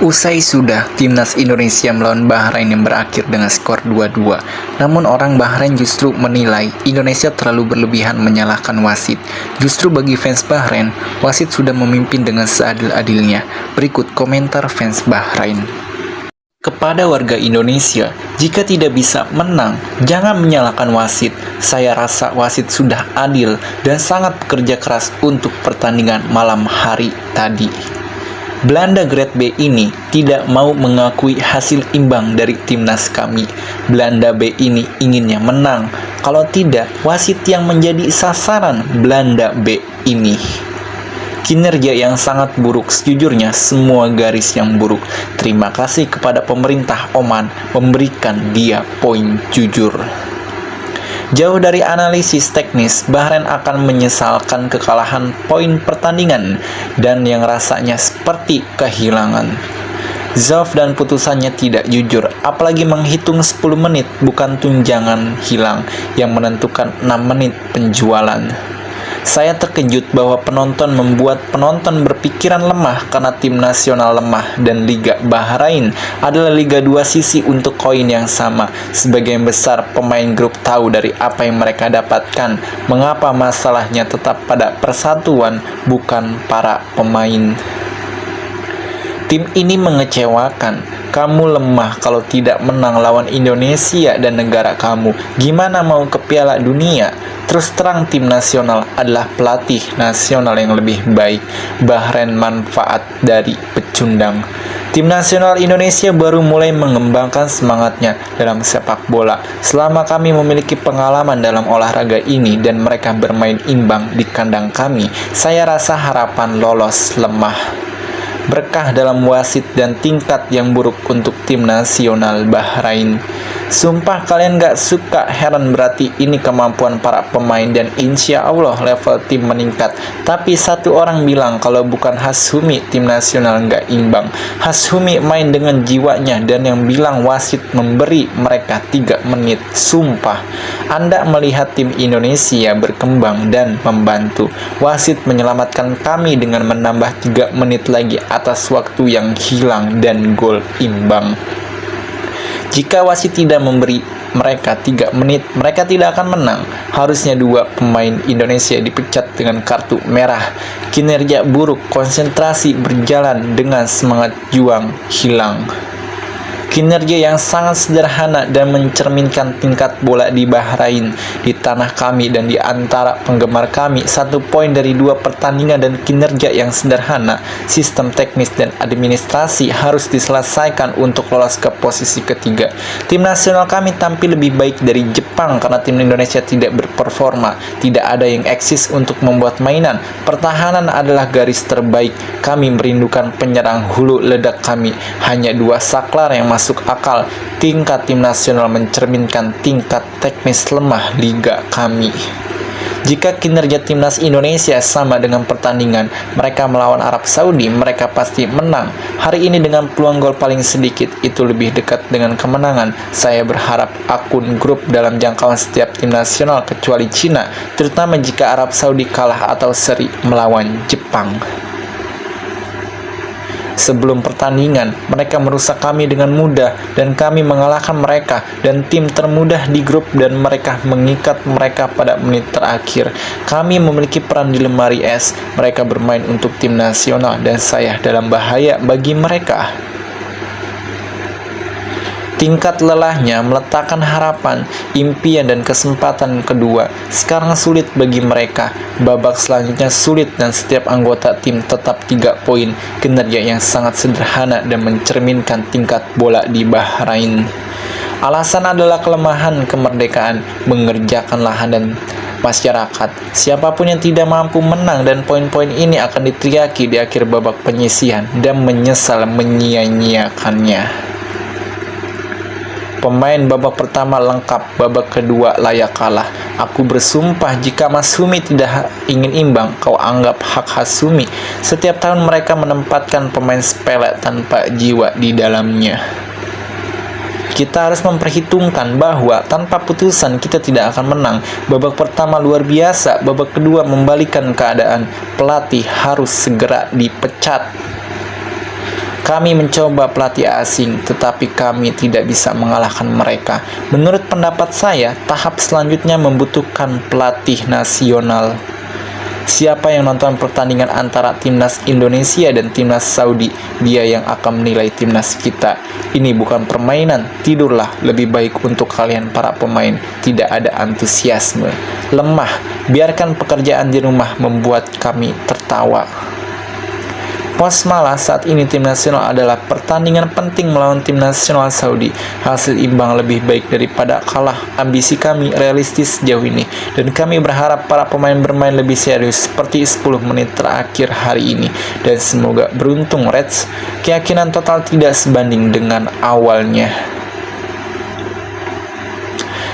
Usai sudah timnas Indonesia melawan Bahrain yang berakhir dengan skor 2-2. Namun orang Bahrain justru menilai Indonesia terlalu berlebihan menyalahkan wasit. Justru bagi fans Bahrain, wasit sudah memimpin dengan seadil-adilnya. Berikut komentar fans Bahrain. Kepada warga Indonesia, jika tidak bisa menang, jangan menyalahkan wasit. Saya rasa wasit sudah adil dan sangat bekerja keras untuk pertandingan malam hari tadi. Belanda Grade B ini tidak mau mengakui hasil imbang dari timnas kami. Belanda B ini inginnya menang. Kalau tidak, wasit yang menjadi sasaran Belanda B ini. Kinerja yang sangat buruk, sejujurnya semua garis yang buruk. Terima kasih kepada pemerintah Oman memberikan dia poin jujur. Jauh dari analisis teknis, Bahrain akan menyesalkan kekalahan poin pertandingan dan yang rasanya seperti kehilangan. Zoff dan putusannya tidak jujur, apalagi menghitung 10 menit bukan tunjangan hilang yang menentukan 6 menit penjualan. Saya terkejut bahwa penonton membuat penonton berpikiran lemah karena tim nasional lemah dan Liga Bahrain adalah Liga 2 sisi untuk koin yang sama. Sebagian besar pemain grup tahu dari apa yang mereka dapatkan. Mengapa masalahnya tetap pada persatuan bukan para pemain? Tim ini mengecewakan. Kamu lemah kalau tidak menang lawan Indonesia dan negara kamu. Gimana mau ke Piala Dunia? Terus terang tim nasional adalah pelatih nasional yang lebih baik. Bahrain manfaat dari pecundang. Tim nasional Indonesia baru mulai mengembangkan semangatnya dalam sepak bola. Selama kami memiliki pengalaman dalam olahraga ini dan mereka bermain imbang di kandang kami, saya rasa harapan lolos lemah. Berkah dalam wasit dan tingkat yang buruk untuk tim nasional Bahrain. Sumpah kalian gak suka, heran berarti ini kemampuan para pemain dan insya Allah level tim meningkat. Tapi satu orang bilang kalau bukan Hasumi tim nasional gak imbang. Hasumi main dengan jiwanya dan yang bilang wasit memberi mereka 3 menit. Sumpah, Anda melihat tim Indonesia berkembang dan membantu. Wasit menyelamatkan kami dengan menambah 3 menit lagi atas waktu yang hilang dan gol imbang. Jika wasit tidak memberi mereka 3 menit, mereka tidak akan menang. Harusnya 2 pemain Indonesia dipecat dengan kartu merah. Kinerja buruk, konsentrasi berjalan dengan semangat juang hilang. Kinerja yang sangat sederhana dan mencerminkan tingkat bola di Bahrain, di tanah kami dan di antara penggemar kami. 1 poin dari 2 pertandingan dan kinerja yang sederhana. Sistem teknis dan administrasi harus diselesaikan untuk lolos ke posisi ketiga. Tim nasional kami tampil lebih baik dari Jepang karena tim Indonesia tidak berperforma. Tidak ada yang eksis untuk membuat mainan. Pertahanan adalah garis terbaik. Kami merindukan penyerang hulu ledak kami. Hanya 2 saklar yang masuk akal. Tingkat tim nasional mencerminkan tingkat teknis lemah liga kami. Jika kinerja timnas Indonesia sama dengan pertandingan mereka melawan Arab Saudi, mereka pasti menang. Hari ini dengan peluang gol paling sedikit, itu lebih dekat dengan kemenangan. Saya berharap akun grup dalam jangkauan setiap tim nasional kecuali Cina, terutama jika Arab Saudi kalah atau seri melawan Jepang. Sebelum pertandingan, mereka merusak kami dengan mudah dan kami mengalahkan mereka dan tim termudah di grup dan mereka mengikat mereka pada menit terakhir. Kami memiliki peran di lemari es. Mereka bermain untuk tim nasional dan saya dalam bahaya bagi mereka. Tingkat lelahnya meletakkan harapan, impian dan kesempatan kedua. Sekarang sulit bagi mereka. Babak selanjutnya sulit dan setiap anggota tim tetap 3 poin. Kinerja yang sangat sederhana dan mencerminkan tingkat bola di Bahrain. Alasan adalah kelemahan kemerdekaan, mengerjakan lahan dan masyarakat. Siapapun yang tidak mampu menang dan poin-poin ini akan diteriaki di akhir babak penyisihan dan menyesal menyia-nyiakannya. Pemain babak pertama lengkap, babak kedua layak kalah. Aku bersumpah jika Hasumi tidak ingin imbang, kau anggap hak Hasumi. Setiap tahun mereka menempatkan pemain sepele tanpa jiwa di dalamnya. Kita harus memperhitungkan bahwa tanpa putusan kita tidak akan menang. Babak pertama luar biasa, babak kedua membalikan keadaan. Pelatih harus segera dipecat. Kami mencoba pelatih asing, tetapi kami tidak bisa mengalahkan mereka. Menurut pendapat saya, tahap selanjutnya membutuhkan pelatih nasional. Siapa yang nonton pertandingan antara timnas Indonesia dan timnas Saudi, dia yang akan menilai timnas kita. Ini bukan permainan, tidurlah. Lebih baik untuk kalian para pemain, tidak ada antusiasme. Lemah, biarkan pekerjaan di rumah membuat kami tertawa. Pos malah saat ini tim nasional adalah pertandingan penting melawan tim nasional Saudi. Hasil imbang lebih baik daripada kalah. Ambisi kami realistis sejauh ini, dan kami berharap para pemain bermain lebih serius seperti 10 menit terakhir hari ini. Dan semoga beruntung Reds. Keyakinan total tidak sebanding dengan awalnya.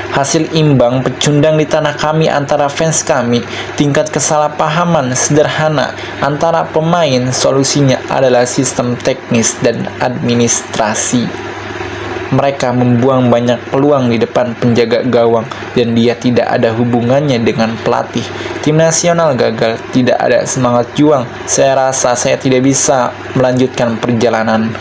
Hasil imbang pecundang di tanah kami antara fans kami. Tingkat kesalahpahaman sederhana antara pemain, solusinya adalah sistem teknis dan administrasi. Mereka membuang banyak peluang di depan penjaga gawang, dan dia tidak ada hubungannya dengan pelatih. Tim nasional gagal, tidak ada semangat juang. Saya rasa saya tidak bisa melanjutkan perjalanan.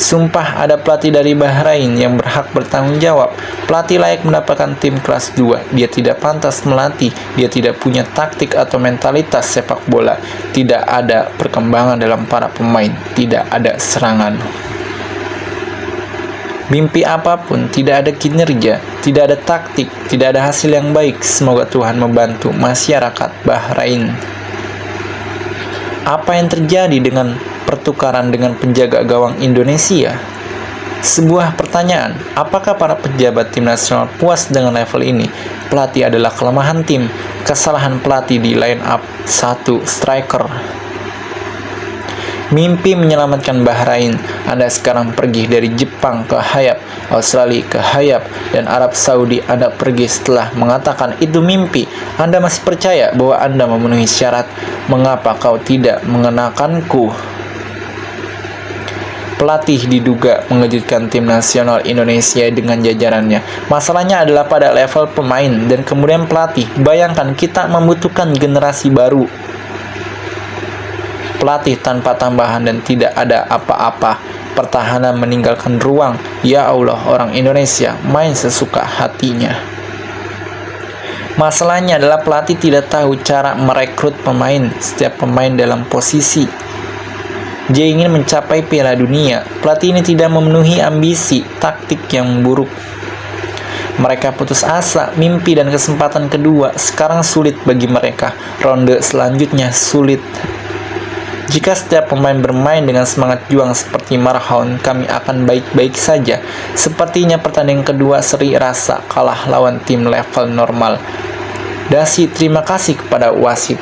Sumpah, ada pelatih dari Bahrain yang berhak bertanggung jawab. Pelatih layak mendapatkan tim kelas 2. Dia tidak pantas melatih. Dia tidak punya taktik atau mentalitas sepak bola. Tidak ada perkembangan dalam para pemain. Tidak ada serangan. Mimpi apapun, tidak ada kinerja, tidak ada taktik, tidak ada hasil yang baik. Semoga Tuhan membantu masyarakat Bahrain. Apa yang terjadi dengan pertukaran dengan penjaga gawang Indonesia? Sebuah pertanyaan, apakah para pejabat tim nasional puas dengan level ini? Pelatih adalah kelemahan tim. Kesalahan pelatih di line up 1 striker. Mimpi menyelamatkan Bahrain. Anda sekarang pergi dari Jepang ke Hayab, Australia ke Hayab, dan Arab Saudi Anda pergi setelah mengatakan itu mimpi. Anda masih percaya bahwa Anda memenuhi syarat. Mengapa kau tidak mengenakanku? Pelatih diduga mengejutkan tim nasional Indonesia dengan jajarannya. Masalahnya adalah pada level pemain dan kemudian pelatih. Bayangkan kita membutuhkan generasi baru. Pelatih tanpa tambahan dan tidak ada apa-apa. Pertahanan meninggalkan ruang. Ya Allah, orang Indonesia main sesuka hatinya. Masalahnya adalah pelatih tidak tahu cara merekrut pemain. Setiap pemain dalam posisi. Dia ingin mencapai Piala Dunia. Pelatih ini tidak memenuhi ambisi, taktik yang buruk. Mereka putus asa, mimpi dan kesempatan kedua sekarang sulit bagi mereka. Ronde selanjutnya sulit. Jika setiap pemain bermain dengan semangat juang seperti Marhaun, kami akan baik-baik saja. Sepertinya pertandingan kedua seri rasa kalah lawan tim level normal. Dasi terima kasih kepada wasit.